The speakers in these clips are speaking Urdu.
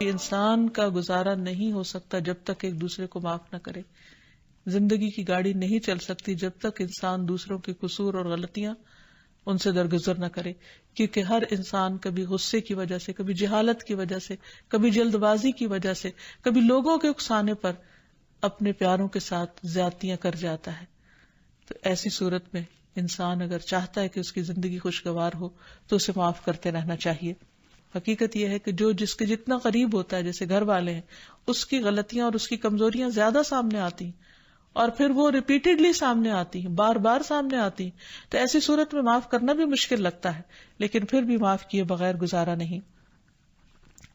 کہ انسان کا گزارا نہیں ہو سکتا جب تک ایک دوسرے کو معاف نہ کرے. زندگی کی گاڑی نہیں چل سکتی جب تک انسان دوسروں کے قصور اور غلطیاں ان سے درگزر نہ کرے، کیونکہ ہر انسان کبھی غصے کی وجہ سے، کبھی جہالت کی وجہ سے، کبھی جلد بازی کی وجہ سے، کبھی لوگوں کے اکسانے پر اپنے پیاروں کے ساتھ زیادتیاں کر جاتا ہے. تو ایسی صورت میں انسان اگر چاہتا ہے کہ اس کی زندگی خوشگوار ہو تو اسے معاف کرتے رہنا چاہیے. حقیقت یہ ہے کہ جو جس کے جتنا قریب ہوتا ہے، جیسے گھر والے ہیں، اس کی غلطیاں اور اس کی کمزوریاں زیادہ سامنے آتی ہیں اور پھر وہ ریپیٹڈلی سامنے آتی ہیں، بار بار سامنے آتی ہیں، تو ایسی صورت میں معاف کرنا بھی مشکل لگتا ہے، لیکن پھر بھی معاف کیے بغیر گزارا نہیں.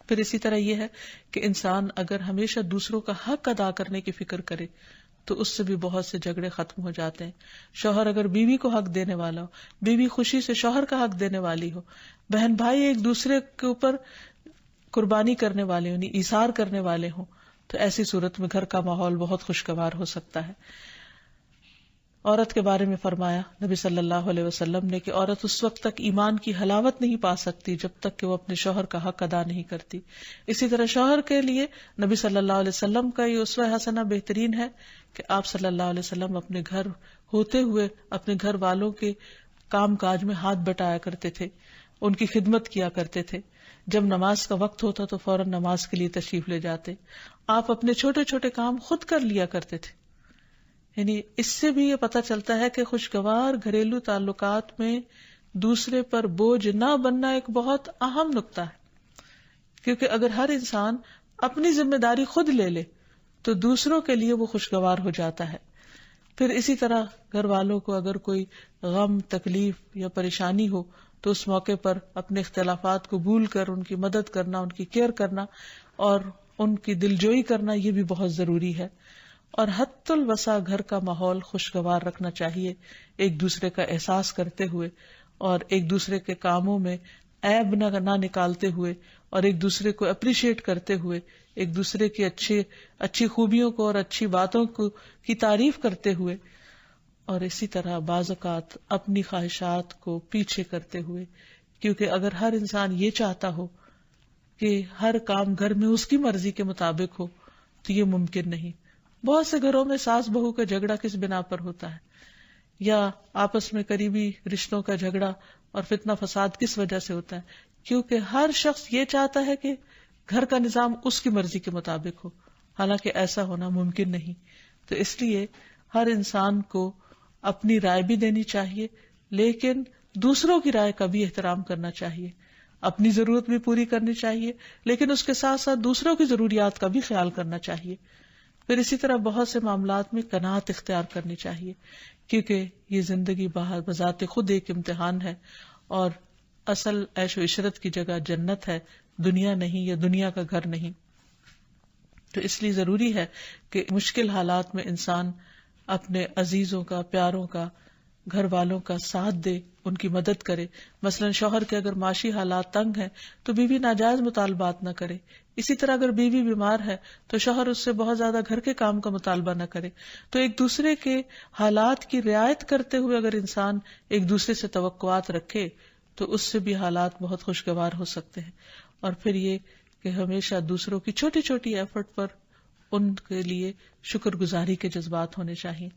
پھر اسی طرح یہ ہے کہ انسان اگر ہمیشہ دوسروں کا حق ادا کرنے کی فکر کرے تو اس سے بھی بہت سے جھگڑے ختم ہو جاتے ہیں. شوہر اگر بیوی کو حق دینے والا ہو، بیوی خوشی سے شوہر کا حق دینے والی ہو، بہن بھائی ایک دوسرے کے اوپر قربانی کرنے والے ہوں، ایثار کرنے والے ہوں، تو ایسی صورت میں گھر کا ماحول بہت خوشگوار ہو سکتا ہے. عورت کے بارے میں فرمایا نبی صلی اللہ علیہ وسلم نے کہ عورت اس وقت تک ایمان کی حلاوت نہیں پا سکتی جب تک کہ وہ اپنے شوہر کا حق ادا نہیں کرتی. اسی طرح شوہر کے لیے نبی صلی اللہ علیہ وسلم کا یہ اسوہ حسنہ بہترین ہے کہ آپ صلی اللہ علیہ وسلم اپنے گھر ہوتے ہوئے اپنے گھر والوں کے کام کاج میں ہاتھ بٹایا کرتے تھے، ان کی خدمت کیا کرتے تھے. جب نماز کا وقت ہوتا تو فوراً نماز کے لیے تشریف لے جاتے. آپ اپنے چھوٹے چھوٹے کام خود کر لیا کرتے تھے. یعنی اس سے بھی یہ پتہ چلتا ہے کہ خوشگوار گھریلو تعلقات میں دوسرے پر بوجھ نہ بننا ایک بہت اہم نقطہ ہے، کیونکہ اگر ہر انسان اپنی ذمہ داری خود لے لے تو دوسروں کے لیے وہ خوشگوار ہو جاتا ہے. پھر اسی طرح گھر والوں کو اگر کوئی غم، تکلیف یا پریشانی ہو تو اس موقع پر اپنے اختلافات کو بھول کر ان کی مدد کرنا، ان کی کیئر کرنا اور ان کی دلجوئی کرنا، یہ بھی بہت ضروری ہے. اور حد الوسع گھر کا ماحول خوشگوار رکھنا چاہیے، ایک دوسرے کا احساس کرتے ہوئے اور ایک دوسرے کے کاموں میں عیب نہ نکالتے ہوئے اور ایک دوسرے کو اپریشیٹ کرتے ہوئے، ایک دوسرے کی اچھی خوبیوں کو اور اچھی باتوں کی تعریف کرتے ہوئے، اور اسی طرح بعض اوقات اپنی خواہشات کو پیچھے کرتے ہوئے. کیونکہ اگر ہر انسان یہ چاہتا ہو کہ ہر کام گھر میں اس کی مرضی کے مطابق ہو تو یہ ممکن نہیں. بہت سے گھروں میں ساس بہو کا جھگڑا کس بنا پر ہوتا ہے، یا آپس میں قریبی رشتوں کا جھگڑا اور فتنہ فساد کس وجہ سے ہوتا ہے؟ کیونکہ ہر شخص یہ چاہتا ہے کہ گھر کا نظام اس کی مرضی کے مطابق ہو، حالانکہ ایسا ہونا ممکن نہیں. تو اس لیے ہر انسان کو اپنی رائے بھی دینی چاہیے، لیکن دوسروں کی رائے کا بھی احترام کرنا چاہیے. اپنی ضرورت بھی پوری کرنی چاہیے، لیکن اس کے ساتھ ساتھ دوسروں کی ضروریات کا بھی خیال کرنا چاہیے. پھر اسی طرح بہت سے معاملات میں قناعت اختیار کرنی چاہیے، کیونکہ یہ زندگی بذات خود ایک امتحان ہے اور اصل عیش و عشرت کی جگہ جنت ہے، دنیا نہیں، یا دنیا کا گھر نہیں. تو اس لیے ضروری ہے کہ مشکل حالات میں انسان اپنے عزیزوں کا، پیاروں کا، گھر والوں کا ساتھ دے، ان کی مدد کرے. مثلا شوہر کے اگر معاشی حالات تنگ ہیں تو بیوی ناجائز مطالبات نہ کرے. اسی طرح اگر بیوی بیمار ہے تو شوہر اس سے بہت زیادہ گھر کے کام کا مطالبہ نہ کرے. تو ایک دوسرے کے حالات کی رعایت کرتے ہوئے اگر انسان ایک دوسرے سے توقعات رکھے تو اس سے بھی حالات بہت خوشگوار ہو سکتے ہیں. اور پھر یہ کہ ہمیشہ دوسروں کی چھوٹی چھوٹی ایفرٹ پر ان کے لیے شکر گزاری کے جذبات ہونے چاہیے.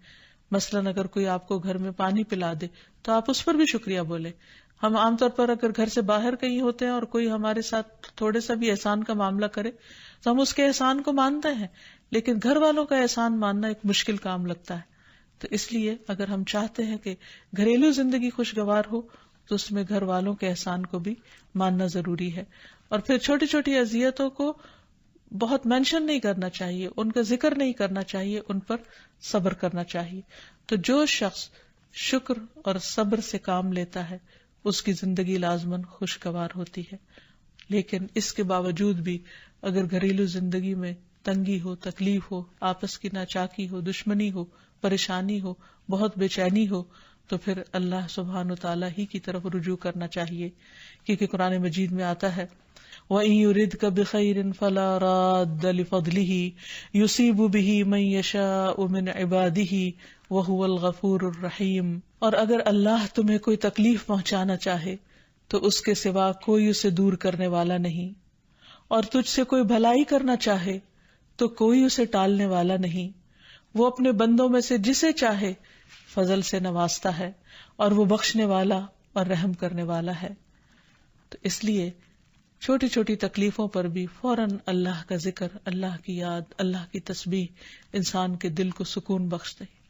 مثلاً اگر کوئی آپ کو گھر میں پانی پلا دے تو آپ اس پر بھی شکریہ بولیں. ہم عام طور پر اگر گھر سے باہر کہیں ہوتے ہیں اور کوئی ہمارے ساتھ تھوڑے سا بھی احسان کا معاملہ کرے تو ہم اس کے احسان کو مانتے ہیں، لیکن گھر والوں کا احسان ماننا ایک مشکل کام لگتا ہے. تو اس لیے اگر ہم چاہتے ہیں کہ گھریلو زندگی خوشگوار ہو تو اس میں گھر والوں کے احسان کو بھی ماننا ضروری ہے. اور پھر چھوٹی چھوٹی اذیتوں کو بہت مینشن نہیں کرنا چاہیے، ان کا ذکر نہیں کرنا چاہیے، ان پر صبر کرنا چاہیے. تو جو شخص شکر اور صبر سے کام لیتا ہے اس کی زندگی لازماً خوشگوار ہوتی ہے. لیکن اس کے باوجود بھی اگر گھریلو زندگی میں تنگی ہو، تکلیف ہو، آپس کی ناچاکی ہو، دشمنی ہو، پریشانی ہو، بہت بے چینی ہو، تو پھر اللہ سبحانہ وتعالی ہی کی طرف رجوع کرنا چاہیے. کیونکہ قرآن مجید میں آتا ہے وَإِن يُرِدْكَ بِخَيْرٍ فَلَا رَادَّ لِفَضْلِهِ يُصِيبُ بِهِ مَن يَشَاءُ مِنْ عِبَادِهِ وَهُوَ الْغَفُورُ الرَّحِيمُ. اور اگر اللہ تمہیں کوئی تکلیف پہنچانا چاہے تو اس کے سوا کوئی اسے دور کرنے والا نہیں، اور تجھ سے کوئی بھلائی کرنا چاہے تو کوئی اسے ٹالنے والا نہیں. وہ اپنے بندوں میں سے جسے چاہے فضل سے نوازتا ہے اور وہ بخشنے والا اور رحم کرنے والا ہے. تو اس لیے چھوٹی چھوٹی تکلیفوں پر بھی فوراً اللہ کا ذکر، اللہ کی یاد، اللہ کی تسبیح انسان کے دل کو سکون بخش دے.